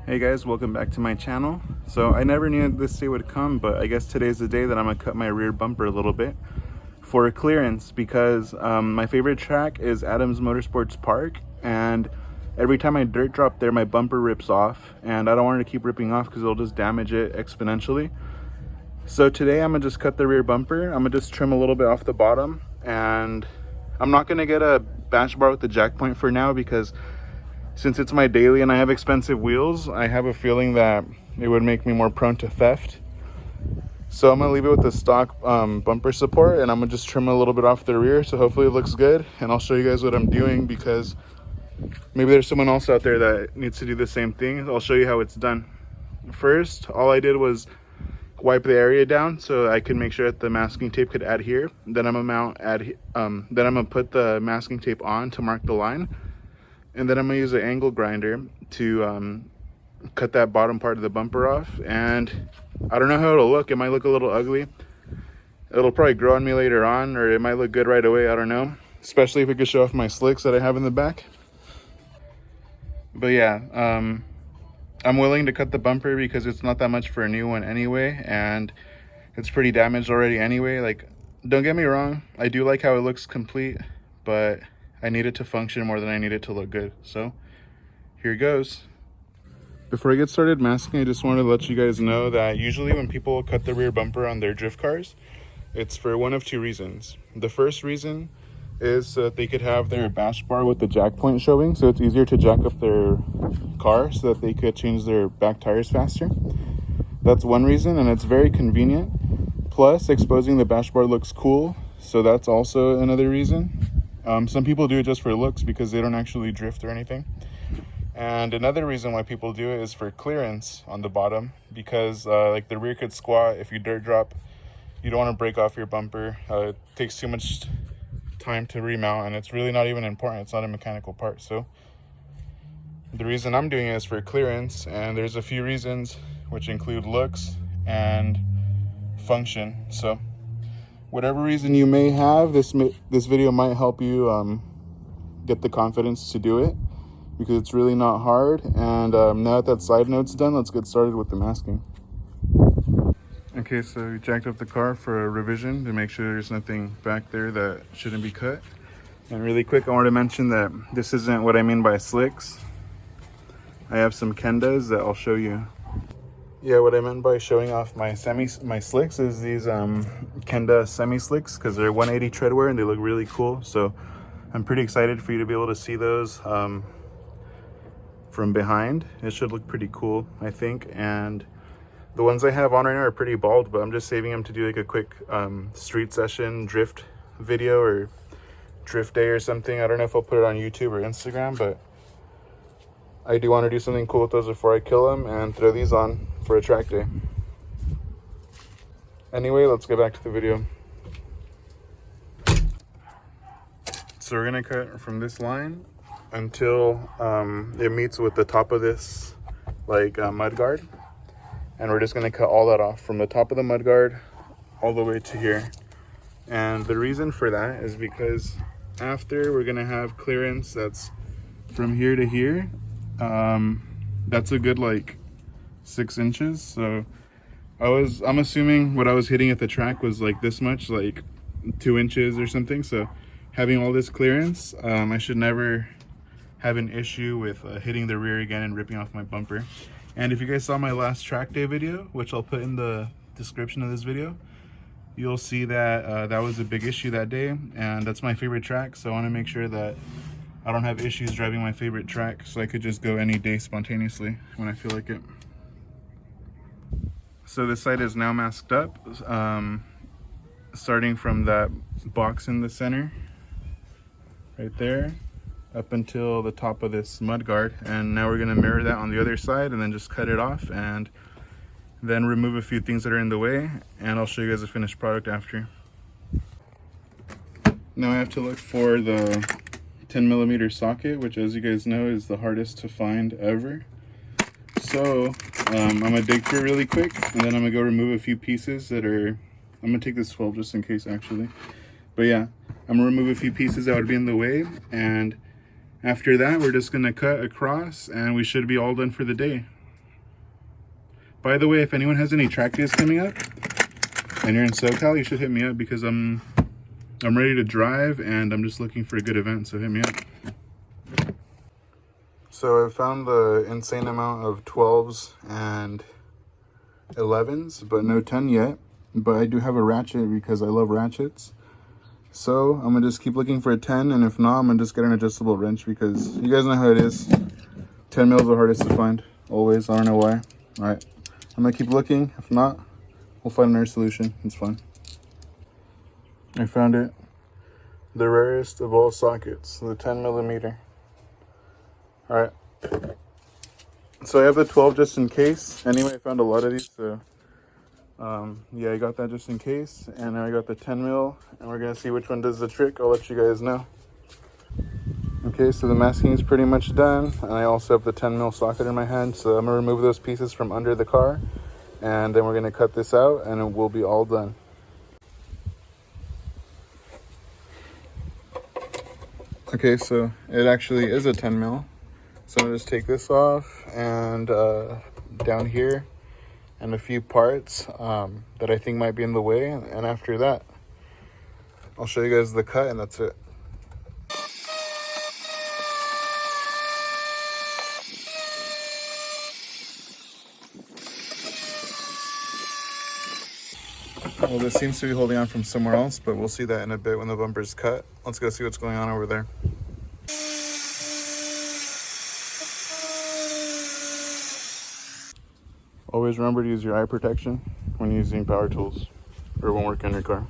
Hey guys, welcome back to my channel. So I never knew this day would come, but I guess today's the day that I'm gonna cut my rear bumper a little bit for clearance because my favorite track is Adams Motorsports Park, and every time I dirt drop there my bumper rips off, and I don't want it to keep ripping off because it'll just damage it exponentially. So today I'm gonna just cut the rear bumper. I'm gonna just trim a little bit off the bottom, and I'm not gonna get a bash bar with the jack point for now because since it's my daily and I have expensive wheels, I have a feeling that it would make me more prone to theft. So I'm gonna leave it with the stock bumper support, and I'm gonna just trim a little bit off the rear, so hopefully it looks good. And I'll show you guys what I'm doing because maybe there's someone else out there that needs to do the same thing. I'll show you how it's done. First, all I did was wipe the area down so I could make sure that the masking tape could adhere. Then I'm gonna put the masking tape on to mark the line. And then I'm gonna use an angle grinder to cut that bottom part of the bumper off. And I don't know how it'll look. It might look a little ugly. It'll probably grow on me later on, or it might look good right away. I don't know. Especially if it could show off my slicks that I have in the back. But yeah, I'm willing to cut the bumper because it's not that much for a new one anyway, and it's pretty damaged already anyway. Like, don't get me wrong, I do like how it looks complete, but I need it to function more than I need it to look good. So here goes. Before I get started masking, I just wanted to let you guys know that usually when people cut the rear bumper on their drift cars, it's for one of two reasons. The first reason is so that they could have their bash bar with the jack point showing, so it's easier to jack up their car so that they could change their back tires faster. That's one reason, and it's very convenient. Plus, exposing the bash bar looks cool, so that's also another reason. Some people do it just for looks because they don't actually drift or anything. And another reason why people do it is for clearance on the bottom, because like the rear could squat. If you dirt drop, you don't want to break off your bumper. It takes too much time to remount, and it's really not even important. It's not a mechanical part. So the reason I'm doing it is for clearance, and there's a few reasons, which include looks and function. So whatever reason you may have, this video might help you get the confidence to do it, because it's really not hard. And now that side note's done, let's get started with the masking. Okay, so we jacked up the car for a revision to make sure there's nothing back there that shouldn't be cut. And really quick, I want to mention that this isn't what I mean by slicks. I have some Kendas that I'll show you. Yeah, what I meant by showing off my slicks is these Kenda semi slicks, because they're 180 treadwear and they look really cool. So I'm pretty excited for you to be able to see those from behind. It should look pretty cool, I think. And the ones I have on right now are pretty bald, but I'm just saving them to do like a quick street session drift video or drift day or something. I don't know if I'll put it on YouTube or Instagram, but I do want to do something cool with those before I kill them and throw these on for a track day. Anyway, let's get back to the video. So we're gonna cut from this line until it meets with the top of this mud guard, and we're just gonna cut all that off from the top of the mud guard all the way to here. And the reason for that is because after we're gonna have clearance that's from here to here. That's a good 6 inches. So I'm assuming what I was hitting at the track was like this much, like 2 inches or something. So having all this clearance, I should never have an issue with hitting the rear again and ripping off my bumper. And if you guys saw my last track day video, which I'll put in the description of this video, you'll see that that was a big issue that day, and that's my favorite track. So I want to make sure that I don't have issues driving my favorite track, so I could just go any day spontaneously when I feel like it. So this side is now masked up, starting from that box in the center, right there, up until the top of this mud guard. And now we're gonna mirror that on the other side and then just cut it off and then remove a few things that are in the way, and I'll show you guys the finished product after. Now I have to look for the 10mm socket, which, as you guys know, is the hardest to find ever. So I'm gonna dig through really quick, and then I'm gonna go remove a few pieces that are, I'm gonna take this 12 just in case actually, but yeah, I'm gonna remove a few pieces that would be in the way, and after that we're just gonna cut across and we should be all done for the day. By the way, if anyone has any track days coming up and you're in SoCal, you should hit me up because I'm ready to drive and I'm just looking for a good event, so hit me up. So I found the insane amount of 12s and 11s, but no 10 yet. But I do have a ratchet because I love ratchets. So I'm gonna just keep looking for a 10, and if not, I'm gonna just get an adjustable wrench because you guys know how it is. 10 mils are the hardest to find, always. I don't know why. All right, I'm gonna keep looking. If not, we'll find another solution. It's fine. I found it. The rarest of all sockets, the 10 millimeter. All right. So I have the 12 just in case. Anyway, I found a lot of these, so yeah, I got that just in case. And now I got the 10 mil, and we're gonna see which one does the trick. I'll let you guys know. Okay, so the masking is pretty much done, and I also have the 10 mil socket in my hand, so I'm gonna remove those pieces from under the car, and then we're gonna cut this out, and it will be all done. Okay, so it actually is a 10 mil. So I'm gonna just take this off, and down here, and a few parts that I think might be in the way, and after that, I'll show you guys the cut, and that's it. Well, this seems to be holding on from somewhere else, but we'll see that in a bit when the bumper's cut. Let's go see what's going on over there. Always remember to use your eye protection when using power tools or when working on your car.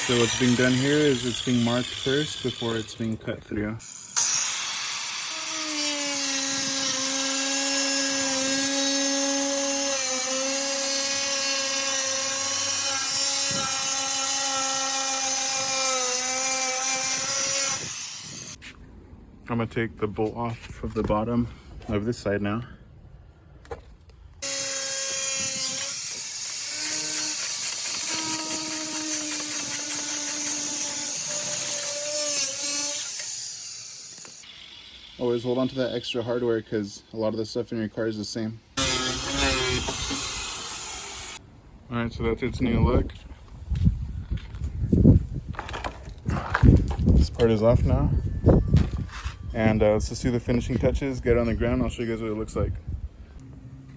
So what's being done here is it's being marked first before it's being cut through. I'm gonna take the bolt off of the bottom of this side now. Always hold on to that extra hardware because a lot of the stuff in your car is the same. Alright, so that's its new look. This part is off now. And let's just do the finishing touches, get it on the ground. I'll show you guys what it looks like.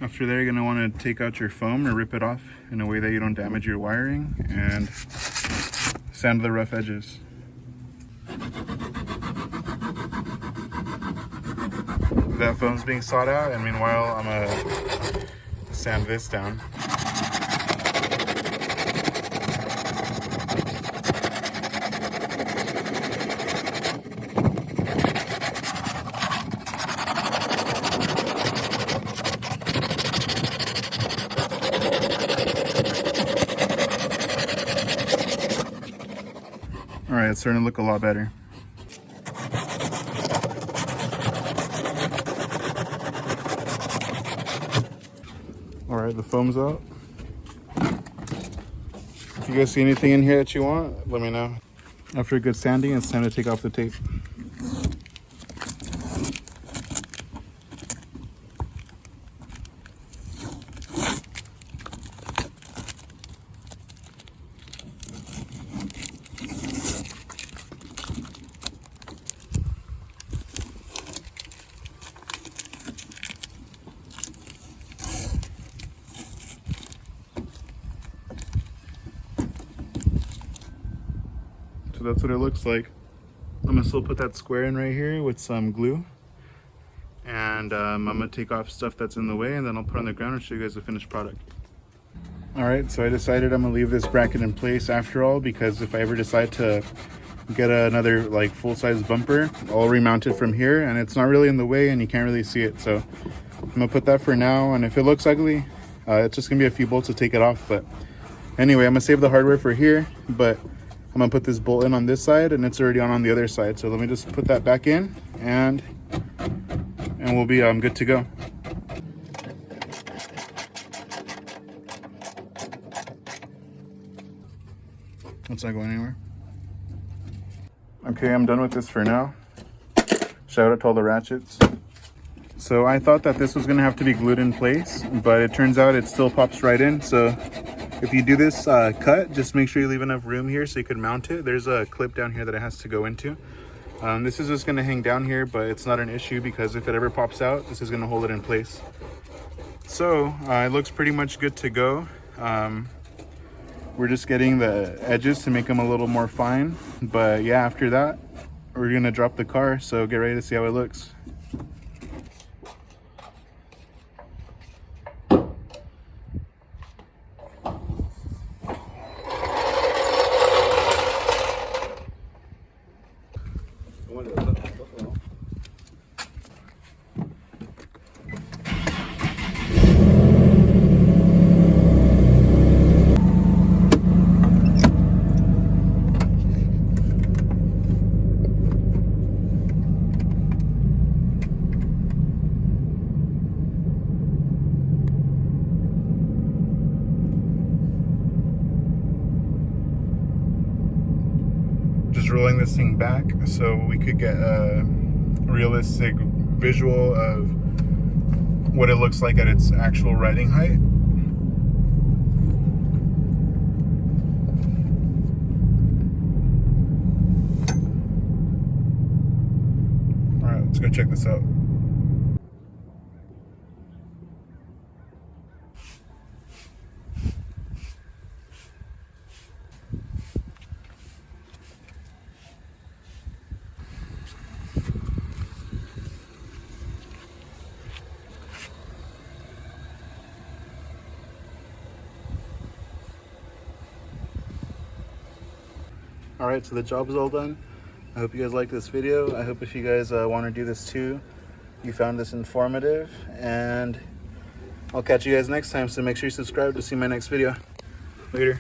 After that, you're going to want to take out your foam or rip it off in a way that you don't damage your wiring, and sand the rough edges. That foam's being sawed out, and meanwhile I'm gonna sand this down. All right, it's starting to look a lot better. All right, the foam's out. If you guys see anything in here that you want, let me know. After a good sanding, it's time to take off the tape. So that's what it looks like. I'm gonna still put that square in right here with some glue. And I'm gonna take off stuff that's in the way, and then I'll put it on the ground and show you guys the finished product. All right, so I decided I'm gonna leave this bracket in place after all, because if I ever decide to get another like full-size bumper, I'll remount it from here, and it's not really in the way and you can't really see it. So I'm gonna put that for now, and if it looks ugly, it's just gonna be a few bolts to take it off. But anyway, I'm gonna save the hardware for here, but I'm gonna put this bolt in on this side, and it's already on the other side. So let me just put that back in, and we'll be good to go. It's not going anywhere. Okay, I'm done with this for now. Shout out to all the ratchets. So I thought that this was gonna have to be glued in place, but it turns out it still pops right in. So if you do this cut, just make sure you leave enough room here so you can mount it. There's a clip down here that it has to go into. This is just gonna hang down here, but it's not an issue because if it ever pops out, this is gonna hold it in place. So it looks pretty much good to go. We're just getting the edges to make them a little more fine. But yeah, after that, we're gonna drop the car. So get ready to see how it looks. Just rolling this thing back so we could get a realistic visual of what it looks like at its actual riding height. All right, let's go check this out. All right, so the job is all done. I hope you guys liked this video. I hope if you guys want to do this too, you found this informative, and I'll catch you guys next time. So make sure you subscribe to see my next video. Later.